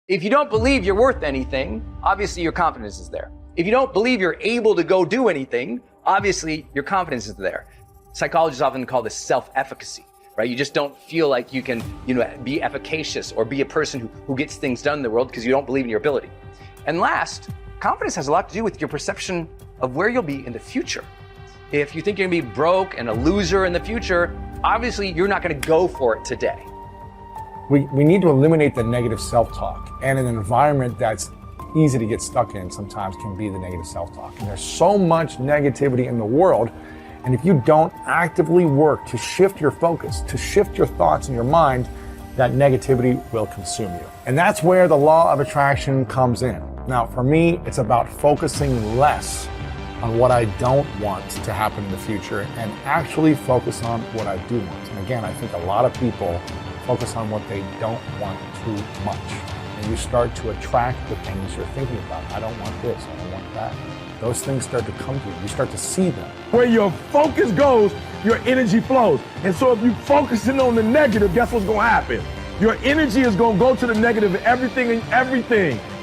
If you don't believe you're worth anything, obviously your confidence is there. If you don't believe you're able to go do anything, obviously your confidence is there. Psychologists often call this self-efficacy, right? You just don't feel like you can, be efficacious or be a person who gets things done in the world because you don't believe in your ability. And last, confidence has a lot to do with your perception of where you'll be in the future. If you think you're gonna be broke and a loser in the future, obviously you're not gonna go for it today. We need to eliminate the negative self-talk, and an environment that's easy to get stuck in sometimes can be the negative self-talk. And there's so much negativity in the world, and if you don't actively work to shift your focus, to shift your thoughts and your mind, that negativity will consume you. And that's where the law of attraction comes in. Now, for me, it's about focusing less on what I don't want to happen in the future and actually focus on what I do want. And again, I think a lot of people focus on what they don't want too much. And you start to attract the things you're thinking about. I don't want this, I don't want that. Those things start to come to you. You start to see them. Where your focus goes, your energy flows. And so if you're focusing on the negative, guess what's going to happen? Your energy is going to go to the negative, and everything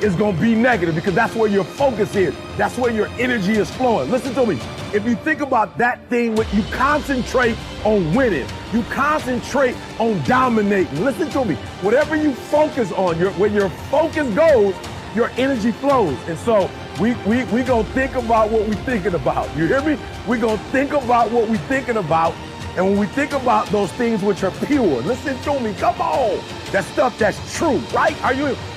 is going to be negative because that's where your focus is. That's where your energy is flowing. Listen to me. If you think about that thing, you concentrate on winning. You concentrate on dominating. Listen to me. Whatever you focus on, when your focus goes, your energy flows. And so we going to think about what we're thinking about. You hear me? We're going to think about what we're thinking about. And when we think about those things which are pure, listen to me, come on. That stuff that's true, right?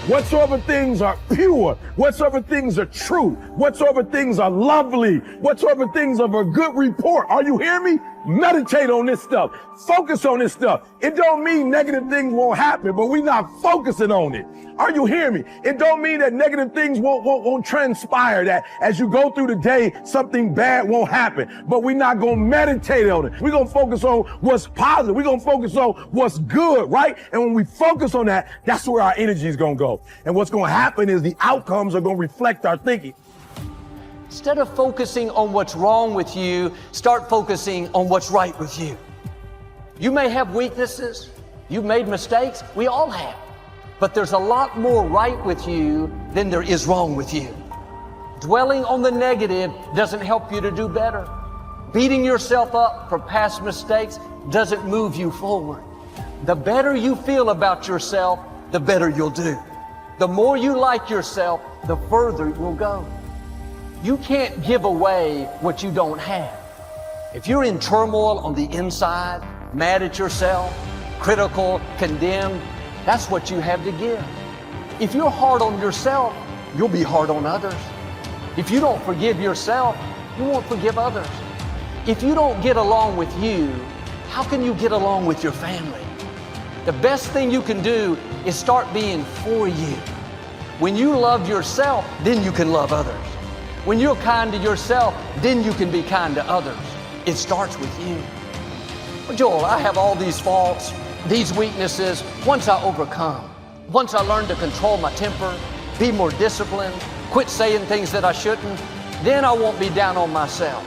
Whatsoever things are pure, whatsoever things are true, whatsoever things are lovely, whatsoever things of a good report. Are you hearing me? Meditate on this stuff. Focus on this stuff. It don't mean negative things won't happen, but we're not focusing on it. Are you hearing me? It don't mean that negative things won't transpire, that as you go through the day, something bad won't happen, but we're not going to meditate on it. We're going to focus on what's positive. We're going to focus on what's good, right? And when we focus on that, that's where our energy is going to go. And what's going to happen is the outcomes are going to reflect our thinking. Instead of focusing on what's wrong with you, start focusing on what's right with you. You may have weaknesses. You've made mistakes. We all have. But there's a lot more right with you than there is wrong with you. Dwelling on the negative doesn't help you to do better. Beating yourself up for past mistakes doesn't move you forward. The better you feel about yourself, the better you'll do. The more you like yourself, the further you'll go. You can't give away what you don't have. If you're in turmoil on the inside, mad at yourself, critical, condemned, that's what you have to give. If you're hard on yourself, you'll be hard on others. If you don't forgive yourself, you won't forgive others. If you don't get along with you, how can you get along with your family? The best thing you can do is start being for you. When you love yourself, then you can love others. When you're kind to yourself, then you can be kind to others. It starts with you. Well, Joel, I have all these faults, these weaknesses. Once I overcome, once I learn to control my temper, be more disciplined, quit saying things that I shouldn't, then I won't be down on myself.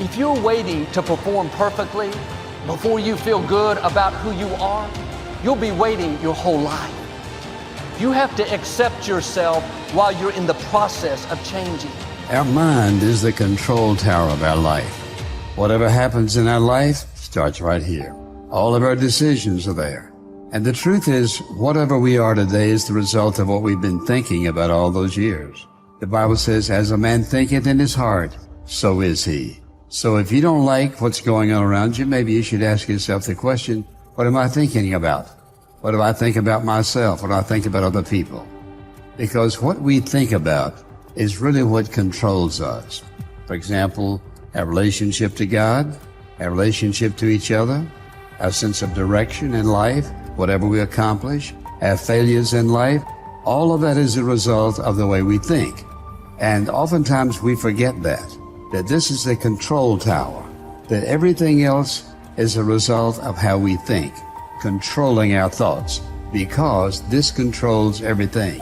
If you're waiting to perform perfectly before you feel good about who you are, you'll be waiting your whole life. You have to accept yourself while you're in the process of changing. Our mind is the control tower of our life. Whatever happens in our life starts right here. All of our decisions are there. And the truth is, whatever we are today is the result of what we've been thinking about all those years. The Bible says, as a man thinketh in his heart, so is he. So if you don't like what's going on around you, maybe you should ask yourself the question, what am I thinking about? What do I think about myself? What do I think about other people? Because what we think about is really what controls us. For example, our relationship to God, our relationship to each other, our sense of direction in life, whatever we accomplish, our failures in life, all of that is a result of the way we think. And oftentimes we forget that this is the control tower, that everything else is a result of how we think, controlling our thoughts, because this controls everything.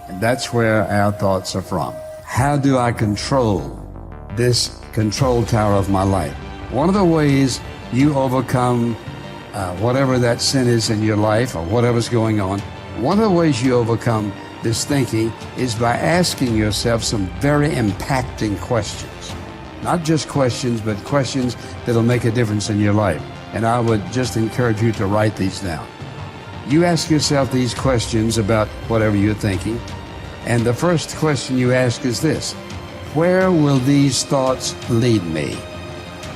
And that's where our thoughts are from. How do I control this control tower of my life? One of the ways you overcome whatever that sin is in your life or whatever's going on, one of the ways you overcome this thinking is by asking yourself some very impacting questions. Not just questions, but questions that'll make a difference in your life. And I would just encourage you to write these down. You ask yourself these questions about whatever you're thinking. And the first question you ask is this: where will these thoughts lead me?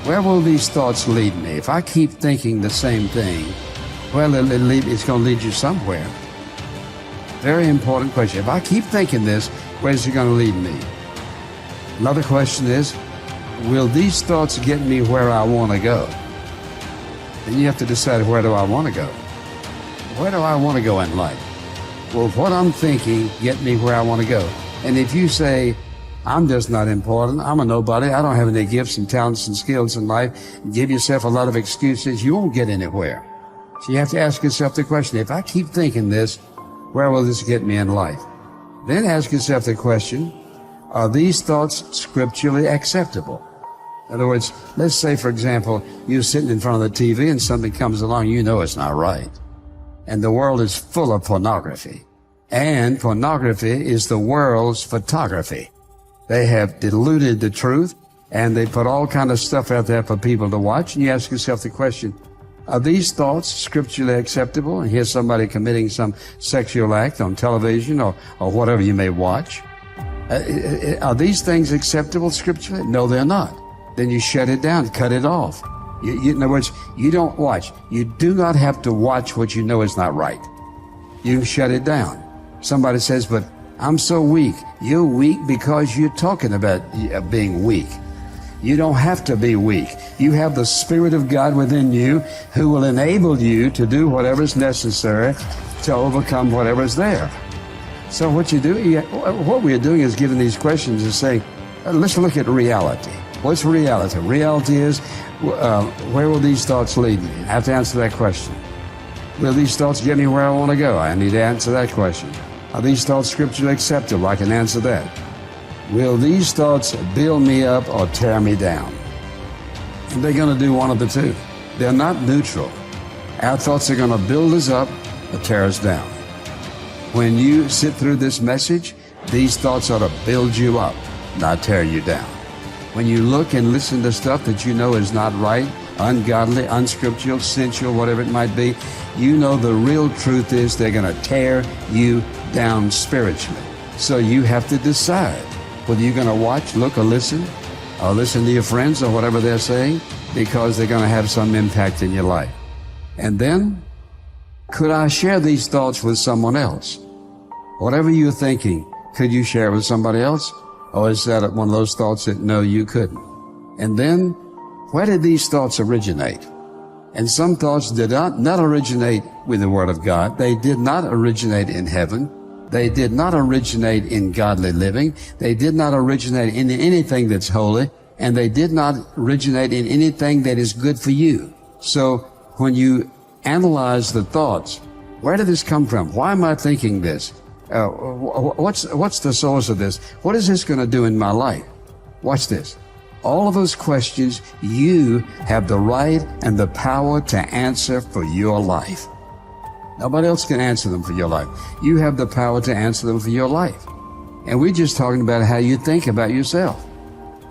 Where will these thoughts lead me? If I keep thinking the same thing, well, it's going to lead you somewhere. Very important question. If I keep thinking this, where's it going to lead me? Another question is, will these thoughts get me where I want to go? Then you have to decide, where do I want to go? Where do I want to go in life? Will what I'm thinking get me where I want to go? And if you say, I'm just not important, I'm a nobody, I don't have any gifts and talents and skills in life, give yourself a lot of excuses, you won't get anywhere. So you have to ask yourself the question, if I keep thinking this, where will this get me in life? Then ask yourself the question, are these thoughts scripturally acceptable? In other words, let's say, for example, you're sitting in front of the TV and something comes along, you know it's not right. And the world is full of pornography. And pornography is the world's photography. They have diluted the truth, and they put all kind of stuff out there for people to watch. And you ask yourself the question, are these thoughts scripturally acceptable? And here's somebody committing some sexual act on television or whatever you may watch. Are these things acceptable scripturally? No, they're not. Then you shut it down, cut it off. In other words, you don't watch. You do not have to watch what you know is not right. You can shut it down. Somebody says, but I'm so weak. You're weak because you're talking about being weak. You don't have to be weak. You have the Spirit of God within you who will enable you to do whatever is necessary to overcome whatever is there. So what we're doing is giving these questions and saying, let's look at reality. What's reality? Reality is, where will these thoughts lead me? I have to answer that question. Will these thoughts get me where I want to go? I need to answer that question. Are these thoughts scripturally acceptable? I can answer that. Will these thoughts build me up or tear me down? And they're going to do one of the two. They're not neutral. Our thoughts are going to build us up or tear us down. When you sit through this message, these thoughts ought to build you up, not tear you down. When you look and listen to stuff that you know is not right, ungodly, unscriptural, sensual, whatever it might be, you know the real truth is they're going to tear you down spiritually. So you have to decide whether you're going to watch, look, or listen to your friends or whatever they're saying, because they're going to have some impact in your life. And then, could I share these thoughts with someone else? Whatever you're thinking, could you share it with somebody else? Or is that one of those thoughts that, no, you couldn't? And then, where did these thoughts originate? And some thoughts did not originate with the Word of God. They did not originate in heaven. They did not originate in godly living. They did not originate in anything that's holy. And they did not originate in anything that is good for you. So when you analyze the thoughts, where did this come from? Why am I thinking this? What's the source of this? What is this going to do in my life? Watch this. All of those questions, you have the right and the power to answer for your life. Nobody else can answer them for your life. You have the power to answer them for your life. And we're just talking about how you think about yourself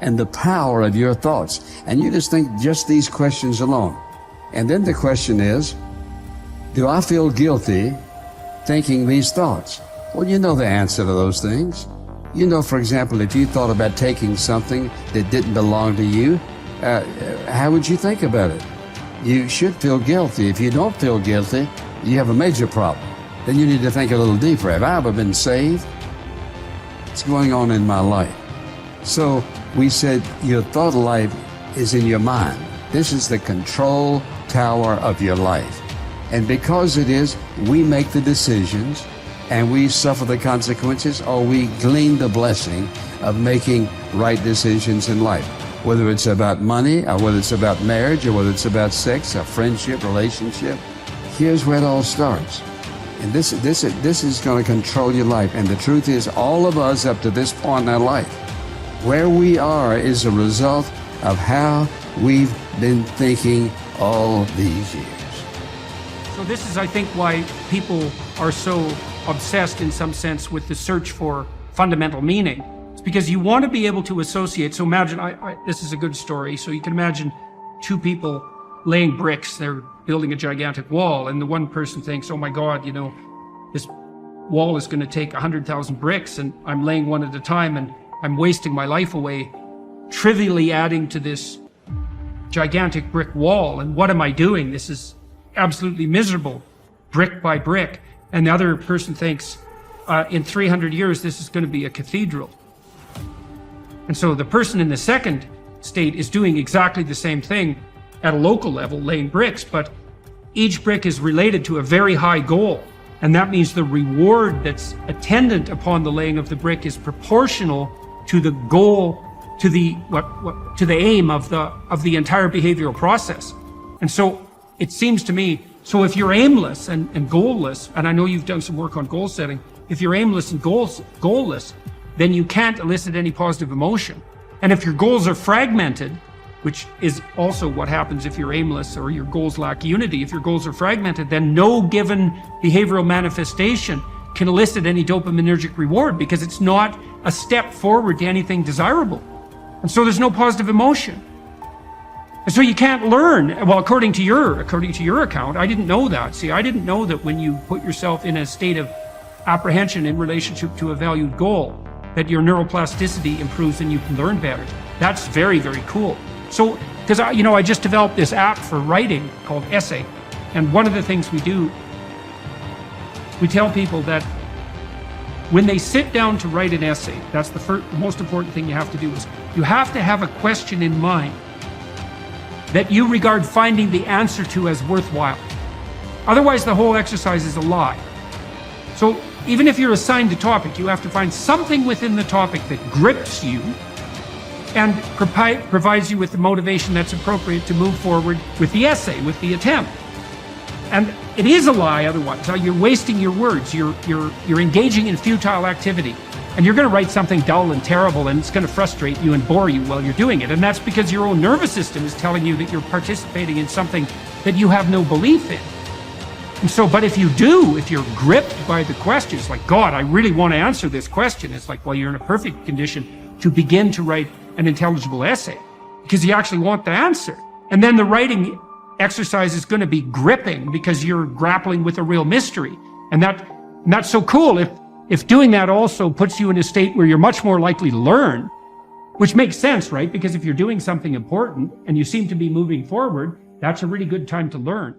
and the power of your thoughts. And you just think just these questions alone. And then the question is, do I feel guilty thinking these thoughts? Well, you know the answer to those things. You know, for example, if you thought about taking something that didn't belong to you, how would you think about it? You should feel guilty. If you don't feel guilty, you have a major problem. Then you need to think a little deeper. Have I ever been saved? What's going on in my life? So we said your thought life is in your mind. This is the control tower of your life. And because it is, we make the decisions and we suffer the consequences, or we glean the blessing of making right decisions in life. Whether it's about money, or whether it's about marriage, or whether it's about sex, or friendship, relationship. Here's where it all starts. And this is going to control your life. And the truth is, all of us up to this point in our life, where we are is a result of how we've been thinking all these years. So this is, I think, why people are so obsessed in some sense with the search for fundamental meaning. It's because you want to be able to associate. So imagine, this is a good story. So you can imagine two people laying bricks. They're building a gigantic wall, and the one person thinks, oh my God, you know, this wall is going to take 100,000 bricks, and I'm laying one at a time, and I'm wasting my life away, trivially adding to this gigantic brick wall. And what am I doing? This is absolutely miserable, brick by brick. And the other person thinks, in 300 years, this is going to be a cathedral. And so the person in the second state is doing exactly the same thing at a local level, laying bricks, but each brick is related to a very high goal. And that means the reward that's attendant upon the laying of the brick is proportional to the goal, to the aim of the entire behavioral process. And so it seems to me, so if you're aimless and goalless, and I know you've done some work on goal setting, if you're aimless and goalless, then you can't elicit any positive emotion. And if your goals are fragmented, which is also what happens if you're aimless or your goals lack unity, if your goals are fragmented, then no given behavioral manifestation can elicit any dopaminergic reward because it's not a step forward to anything desirable. And so there's no positive emotion. And so you can't learn. Well, according to your account, I didn't know that. See, I didn't know that when you put yourself in a state of apprehension in relationship to a valued goal, that your neuroplasticity improves and you can learn better. That's very, very cool. So, because I just developed this app for writing called Essay. And one of the things we do, we tell people that when they sit down to write an essay, that's the most important thing you have to do is you have to have a question in mind that you regard finding the answer to as worthwhile. Otherwise, the whole exercise is a lie. So even if you're assigned a topic, you have to find something within the topic that grips you and provides you with the motivation that's appropriate to move forward with the essay, with the attempt. And it is a lie otherwise. You're wasting your words. You're engaging in futile activity. And you're going to write something dull and terrible, and it's going to frustrate you and bore you while you're doing it. And that's because your own nervous system is telling you that you're participating in something that you have no belief in. And so, but if you're gripped by the questions, like, God, I really want to answer this question, it's like, well, you're in a perfect condition to begin to write an intelligible essay because you actually want the answer. And then the writing exercise is going to be gripping because you're grappling with a real mystery. And that's so cool. If doing that also puts you in a state where you're much more likely to learn, which makes sense, right? Because if you're doing something important and you seem to be moving forward, that's a really good time to learn.